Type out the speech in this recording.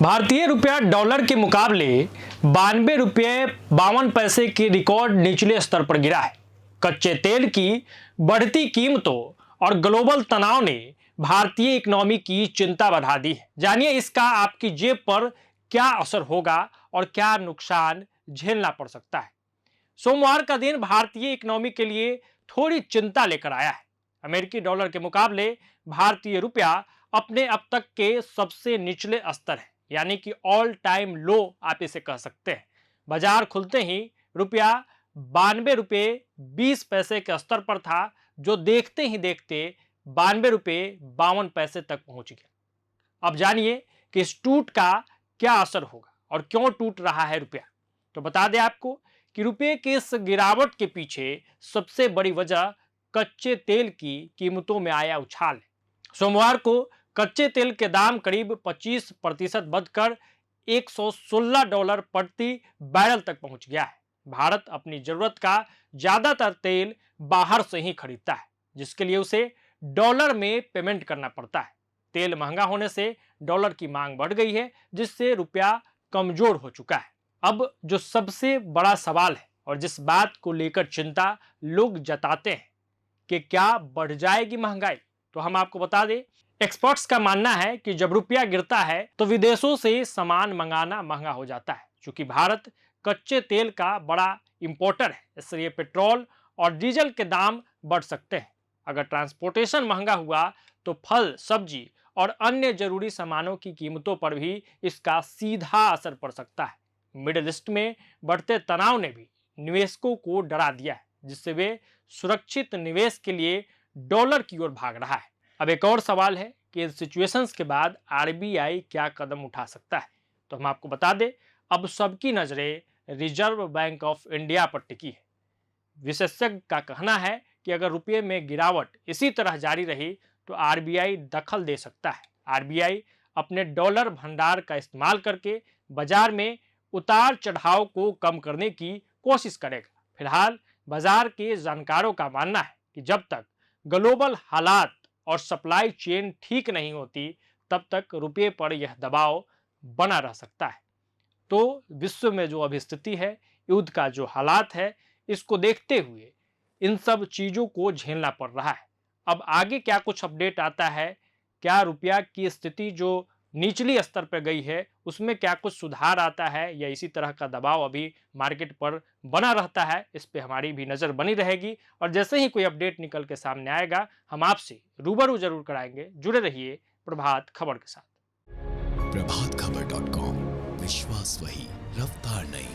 भारतीय रुपया डॉलर के मुकाबले 92 रुपये 52 पैसे के रिकॉर्ड निचले स्तर पर गिरा है। कच्चे तेल की बढ़ती कीमतों और ग्लोबल तनाव ने भारतीय इकोनॉमी की चिंता बढ़ा दी है। जानिए इसका आपकी जेब पर क्या असर होगा और क्या नुकसान झेलना पड़ सकता है। सोमवार का दिन भारतीय इकोनॉमी के लिए थोड़ी चिंता लेकर आया है। अमेरिकी डॉलर के मुकाबले भारतीय रुपया अपने अब तक के सबसे निचले स्तर है, यानी कि ऑल टाइम लो आप इसे कह सकते हैं। बाजार खुलते ही रुपया 92 रुपये 20 पैसे के स्तर पर था, जो देखते ही देखते 92 रुपये 52 पैसे तक पहुंच गया। अब जानिए कि इस टूट का क्या असर होगा और क्यों टूट रहा है रुपया। तो बता दें आपको कि रुपये के इस गिरावट के पीछे सबसे बड़ी वजह कच्चे तेल की कीमतों में आया उछाल है। सोमवार को कच्चे तेल के दाम करीब 25% बढ़कर $116 प्रति बैरल तक पहुंच गया है। भारत अपनी जरूरत का ज्यादातर तेल बाहर से ही खरीदता है, जिसके लिए उसे डॉलर में पेमेंट करना पड़ता है। तेल महंगा होने से डॉलर की मांग बढ़ गई है, जिससे रुपया कमजोर हो चुका है। अब जो सबसे बड़ा सवाल है और जिस बात को लेकर चिंता लोग जताते हैं कि क्या बढ़ जाएगी महंगाई, तो हम आपको बता दें, एक्सपर्ट्स का मानना है कि जब रुपया गिरता है तो विदेशों से सामान मंगाना महंगा हो जाता है। चूंकि भारत कच्चे तेल का बड़ा इंपोर्टर है, इसलिए पेट्रोल और डीजल के दाम बढ़ सकते हैं। अगर ट्रांसपोर्टेशन महंगा हुआ तो फल, सब्जी और अन्य जरूरी सामानों की कीमतों पर भी इसका सीधा असर पड़ सकता है। मिडिल ईस्ट में बढ़ते तनाव ने भी निवेशकों को डरा दिया है, जिससे वे सुरक्षित निवेश के लिए डॉलर की ओर भाग रहा है। अब एक और सवाल है कि इन सिचुएशंस के बाद आरबीआई क्या कदम उठा सकता है। तो हम आपको बता दें, अब सबकी नजरें रिजर्व बैंक ऑफ इंडिया पर टिकी है। विशेषज्ञ का कहना है कि अगर रुपये में गिरावट इसी तरह जारी रही तो आरबीआई दखल दे सकता है। आरबीआई अपने डॉलर भंडार का इस्तेमाल करके बाजार में उतार चढ़ाव को कम करने की कोशिश करेगा। फिलहाल बाजार के जानकारों का मानना है कि जब तक ग्लोबल हालात और सप्लाई चेन ठीक नहीं होती, तब तक रुपये पर यह दबाव बना रह सकता है। तो विश्व में जो अभी स्थिति है, युद्ध का जो हालात है, इसको देखते हुए इन सब चीजों को झेलना पड़ रहा है। अब आगे क्या कुछ अपडेट आता है, क्या रुपया की स्थिति जो निचली स्तर पर गई है उसमें क्या कुछ सुधार आता है, या इसी तरह का दबाव अभी मार्केट पर बना रहता है, इस पे हमारी भी नजर बनी रहेगी। और जैसे ही कोई अपडेट निकल के सामने आएगा हम आपसे रूबरू जरूर कराएंगे। जुड़े रहिए प्रभात खबर के साथ। प्रभातखबर.com, विश्वास वही, रफ्तार नहीं।